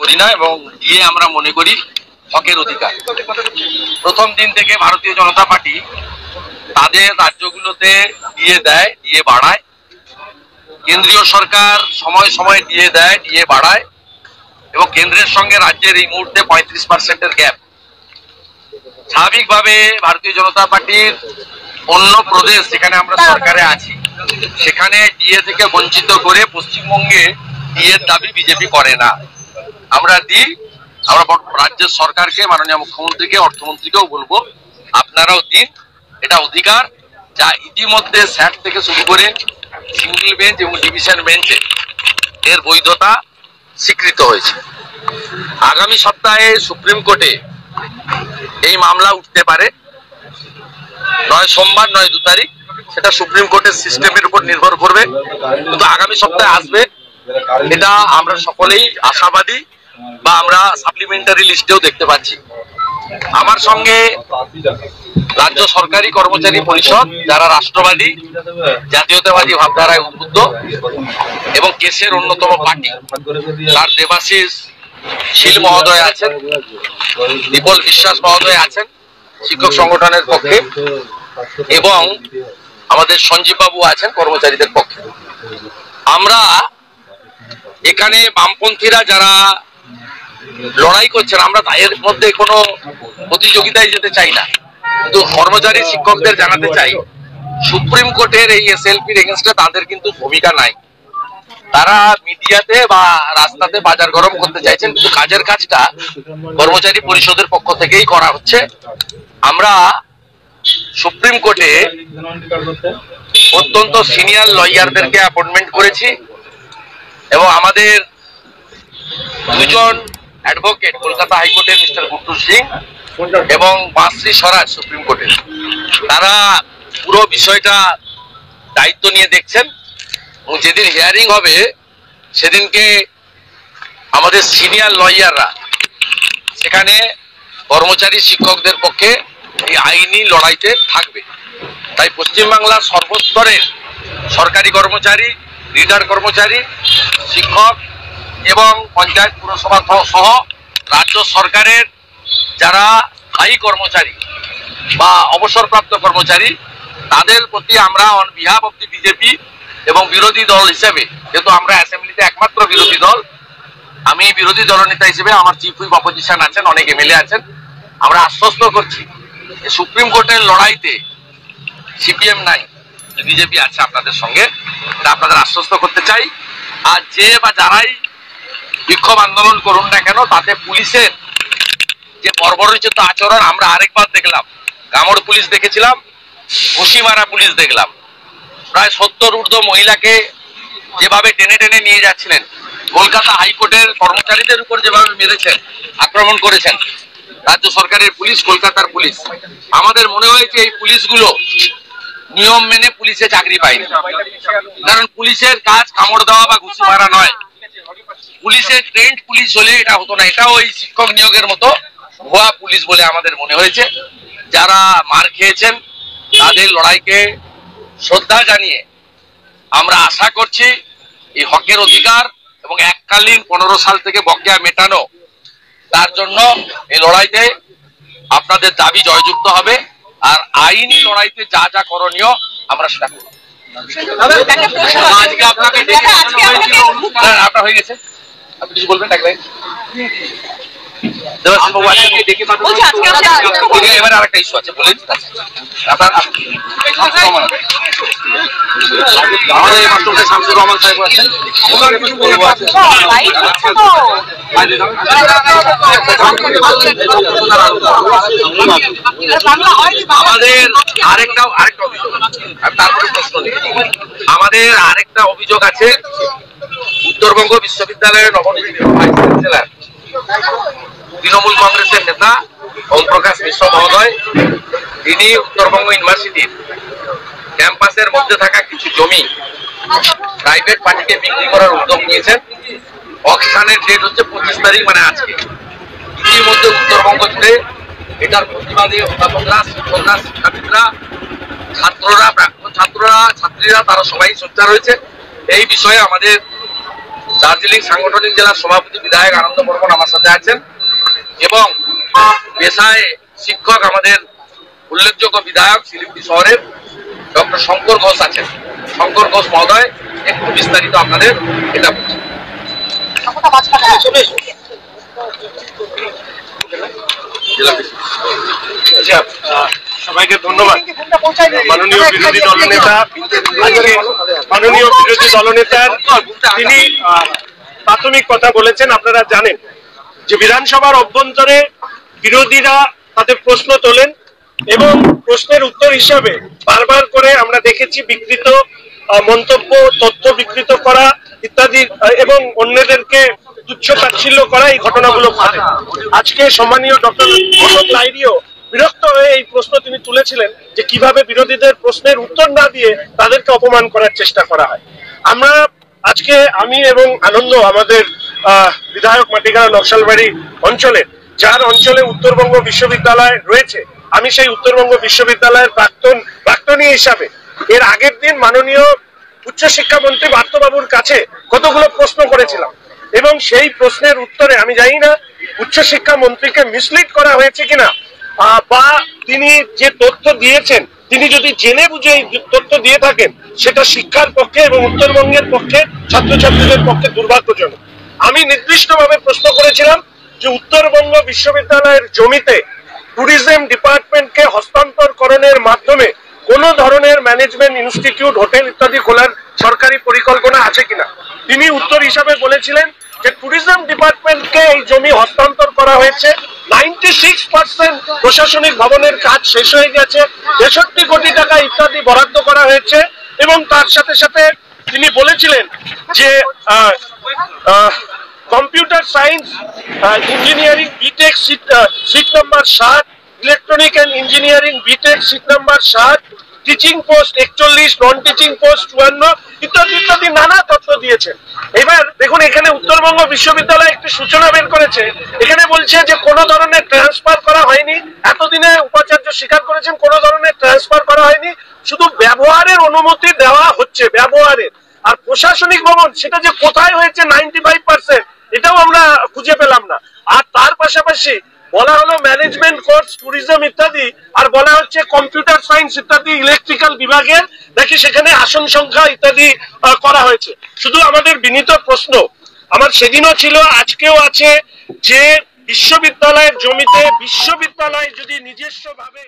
করি না এবং দিয়ে আমরা মনে করি হকের অধিকার। প্রথম দিন থেকে ভারতীয় জনতা পার্টি তাদের রাজ্যগুলোতে দিয়ে দেয়, দিয়ে বাড়ায়। কেন্দ্রীয় সরকার সময় সময় দিয়ে দেয়, দিয়ে বাড়ায় এবং কেন্দ্রের সঙ্গে রাজ্যের এই মুহূর্তে 35% গ্যাপ। স্বাভাবিকভাবে ভারতীয় জনতা পার্টির অন্য প্রদেশ যেখানে আমরা সরকারে আছি সেখানে ডিএ থেকে বঞ্চিত করে পশ্চিমবঙ্গে ডিএর দাবি বিজেপি করে না। আমরা দিই, আমরা রাজ্যের সরকারকে, মাননীয় মুখ্যমন্ত্রীকে, অর্থমন্ত্রীকেও বলবো আপনারাও দিন। এটা অধিকার যা ইতিমধ্যে স্যাট থেকে শুরু করে সিঙ্গেল বেঞ্চ এবং ডিভিশন বেঞ্চে এর বৈধতা স্বীকৃত হয়েছে। আগামী সপ্তাহে সুপ্রিম কোর্টে এই মামলা উঠতে পারে, নয় সোমবার নয় 2 তারিখ, সেটা সুপ্রিম কোর্টের সিস্টেমের উপর নির্ভর করবে, কিন্তু আগামী সপ্তাহে আসবে এটা আমরা সকলেই আশাবাদী বা আমরা সাপ্লিমেন্টারি লিস্টেও দেখতে পাচ্ছি। আমার সঙ্গে রাজ্য সরকারি কর্মচারী পরিষদ যারা রাষ্ট্রবাদী জাতীয়তাবাদী ভাবধারায় উদ্বুদ্ধ এবং কেসের অন্যতম পার্টি তার দেবাশিস শীল মহোদয় আছেন, দীপল বিশ্বাস মহোদয় আছেন শিক্ষক সংগঠনের পক্ষে এবং আমাদের সঞ্জীব বাবু আছেন কর্মচারীদের পক্ষে। আমরা এখানে বামপন্থীরা যারা লড়াই করছেন আমরা এর মধ্যে কোনো প্রতিযোগিতায় যেতে চাই না, কিন্তু কর্মচারী শিক্ষকদের জানাতে চাই সুপ্রিম কোর্টের এই এসএলপির এগেইনস্টে তাদের কিন্তু ভূমিকা নাই। তারা মিডিয়াতে বা রাস্তাতে বাজার গরম করতে চাইছেন, কিন্তু কাজের কাজটা কর্মচারী পরিষদের পক্ষ থেকেই করা হচ্ছে। আমরা সুপ্রিম কোর্টে অত্যন্ত সিনিয়র লয়ারদেরকে অ্যাপয়েন্টমেন্ট করেছি এবং আমাদের দুজন অ্যাডভোকেট কলকাতা হাইকোর্টের মিস্টার গুট্টু সিং এবং বাশ্রী স্বরাজ সুপ্রিম কোর্টের, তারা পুরো বিষয়টা দায়িত্ব নিয়ে দেখছেন এবং যেদিন হিয়ারিং হবে সেদিনকে আমাদের সিনিয়র লয়াররা সেখানে কর্মচারী শিক্ষকদের পক্ষে এই আইনি লড়াইতে থাকবে। তাই পশ্চিমবাংলার সর্বস্তরের সরকারি কর্মচারী, রিটায়ার্ড কর্মচারী, শিক্ষক এবং পঞ্চায়েত পুরসভা সহ রাজ্য সরকারের যারা স্থায়ী কর্মচারী বা অবসরপ্রাপ্ত কর্মচারী তাদের প্রতি আমরা on behalf of the BJP এবং বিরোধী দল হিসেবে, যেহেতু আমরা অ্যাসেম্বলিতে একমাত্র বিরোধী দল, আমি বিরোধী দলনেতা হিসেবে, আমার চিফ হুইপ অপোজিশন আছেন, অনেক এমএলএ আছেন, আমরা আশ্বস্ত করছি যে সুপ্রিম কোর্টের লড়াইতে সিপিএম নাই, বিজেপি আছে আপনাদের সঙ্গে, এটা আপনাদের আশ্বস্ত করতে চাই। আর যে বা যারাই বিক্ষোভ আন্দোলন করুন না কেন তাতে পুলিশের যে বর্বরোচিত আচরণ আমরা আরেকবার দেখলাম, গামড় পুলিশ দেখেছিলাম, ঘুষিমারা পুলিশ দেখলাম, প্রায় 70 ঊর্ধ্ব মহিলাকে যেভাবে টেনে টেনে নিয়ে যাচ্ছিলেন, কলকাতা হাইকোর্টের কর্মচারীদের উপর যেভাবে মেরেছেন, আক্রমণ করেছেন রাজ্য সরকারের পুলিশ, কলকাতার পুলিশ, আমাদের মনে হয়েছে এই পুলিশগুলো নিয়ম মেনে পুলিশে চাকরি পায়নি। কারণ পুলিশের কাজ কামড় দেওয়া বা ঘুষি মারা নয়, পুলিশের ট্রেন্ড পুলিশ হলে এটা হতো না, এটাও ওই শিক্ষক নিয়োগের মতো ভুয়া পুলিশ বলে আমাদের মনে হয়েছে। যারা মার খেয়েছেন তাদের লড়াইকে শ্রদ্ধা জানিয়ে আমরা আশা করছি এই হকের অধিকার এবং এককালীন 15 সাল থেকে বকেয়া মেটানো, তার জন্য এই লড়াইতে আপনাদের দাবি জয়যুক্ত হবে। আর আইনি লড়াইতে যা যা করণীয় আমরা সেটা করব। আজকে আপনাকে আপনার হয়ে গেছে, আপনি কিছু বলবেন? এবার আরেকটা ইস্যু আছে বলে শামসুর রহমান সাহেব আছেন, আমাদের আরেকটা অভিযোগ, তারপরে প্রশ্ন নেই, আমাদের আরেকটা অভিযোগ আছে। উত্তরবঙ্গ বিশ্ববিদ্যালয়ের নবনির্বাচিত ভাইস চ্যান্সেলর তৃণমূল কংগ্রেসের নেতা ওম প্রকাশ মিশ্র মহোদয়, তিনি উত্তরবঙ্গ ইউনিভার্সিটির ক্যাম্পাসের মধ্যে থাকা কিছু জমি প্রাইভেট পার্টিকে বিক্রি করার উদ্যোগ নিয়েছেন। অকশনের ডেট হচ্ছে 25 তারিখ, মানে আজকে। ইতিমধ্যে উত্তরবঙ্গ জুড়ে এটার প্রতিবাদে অধ্যাপকরা, শিক্ষকরা, শিক্ষাবিদরা, ছাত্ররা, প্রাক্তন ছাত্ররা, ছাত্রীরা তারা সবাই সোচ্চার হয়েছে। এই বিষয়ে আমাদের দার্জিলিং সাংগঠনিক জেলার সভাপতি বিধায়ক আনন্দ বর্মন আমার সাথে আছেন, এবং পেশায় শিক্ষক আমাদের উল্লেখযোগ্য বিধায়ক শিলিগুড়ি শহরের ডক্টর শঙ্কর ঘোষ আছেন। শঙ্কর ঘোষ মহোদয় একটু বিস্তারিত আপনাদের এটা বলছেন। সবাইকে ধন্যবাদ। মাননীয় বিরোধী দলনেতার তিনি প্রাথমিক কথা বলেছেন। আপনারা জানেন যে বিধানসভার অভ্যন্তরে বিরোধীরা তাদের প্রশ্ন তোলেন এবং প্রশ্নের উত্তর হিসাবে বারবার করে আমরা দেখেছি বিকৃত মন্তব্য, তথ্য বিকৃত করা ইত্যাদি এবং অন্যদেরকে তুচ্ছ তাচ্ছিল্য করা, এই ঘটনাগুলো ঘটে। আজকে সম্মানীয় ডক্টর অশোক লাহিড়ীও বিরক্ত হয়ে এই প্রশ্ন তিনি তুলেছিলেন যে কিভাবে বিরোধীদের প্রশ্নের উত্তর না দিয়ে তাদেরকে অপমান করার চেষ্টা করা হয়। আমরা আজকে আমি এবং আনন্দ আমাদের বিধায়ক মাটিগাড়া নকশালবাড়ি অঞ্চলে, যার অঞ্চলে উত্তরবঙ্গ বিশ্ববিদ্যালয় রয়েছে, আমি সেই উত্তরবঙ্গ বিশ্ববিদ্যালয়ের প্রাক্তনী হিসাবে এর আগের দিন মাননীয় উচ্চশিক্ষামন্ত্রী পার্থবাবুর কাছে কতগুলো প্রশ্ন করেছিলাম, এবং সেই প্রশ্নের উত্তরে আমি জানি না উচ্চশিক্ষা মন্ত্রীকে মিসলিড করা হয়েছে কিনা, বা তিনি যে তথ্য দিয়েছেন তিনি যদি জেনে বুঝে এই তথ্য দিয়ে থাকেন সেটা শিক্ষার পক্ষে এবং উত্তরবঙ্গের পক্ষে, ছাত্রছাত্রীদের পক্ষে দুর্ভাগ্যজনক। আমি নির্দিষ্টভাবে প্রশ্ন করেছিলাম যে উত্তরবঙ্গ বিশ্ববিদ্যালয়ের জমিতে ট্যুরিজম ডিপার্টমেন্টকে হস্তান্তরকরণের মাধ্যমে কোন ধরনের ম্যানেজমেন্ট ইনস্টিটিউট, হোটেল ইত্যাদি খোলার সরকারি পরিকল্পনা আছে কিনা। তিনি উত্তর হিসাবে বলেছিলেন যে ট্যুরিজম ডিপার্টমেন্টকে এই জমি হস্তান্তর করা হয়েছে, 96% প্রশাসনিক ভবনের কাজ শেষ হয়ে গেছে, 63 কোটি টাকা ইত্যাদি বরাদ্দ করা হয়েছে, এবং তার সাথে সাথে তিনি বলেছিলেন যে computer science engineering BTech seat number 60, electronic and engineering BTech seat number 60, teaching post 41, non teaching post 54 ইত্যাদি ইত্যাদি নানা তথ্য দিয়েছেন। এবার দেখুন, এখানে উত্তরবঙ্গ বিশ্ববিদ্যালয় একটি সূচনা বের করেছে। এখানে বলছে যে কোনো ধরনের ট্রান্সফার করা হয়নি। এতদিনে উপাচার্য স্বীকার করেছেন কোনো ধরনের ট্রান্সফার করা হয়নি, শুধু ব্যবহারের অনুমতি দেওয়া হচ্ছে, ব্যবহারের। আর প্রশাসনিক ভবন সেটা যে কোথায় হয়েছে 95% এটাও আমরা খুঁজে পেলাম না। আর তার পাশাপাশি বলা হলো ম্যানেজমেন্ট কোর্স, ট্যুরিজম ইত্যাদি, আর বলা হচ্ছে কম্পিউটার সায়েন্স ইত্যাদি ইলেকট্রিক্যাল বিভাগের নাকি সেখানে আসন সংখ্যা ইত্যাদি করা হয়েছে। শুধু আমাদের বিনীত প্রশ্ন আমার সেদিনও ছিল, আজকেও আছে, যে বিশ্ববিদ্যালয়ের জমিতে বিশ্ববিদ্যালয় যদি নিজস্ব ভাবে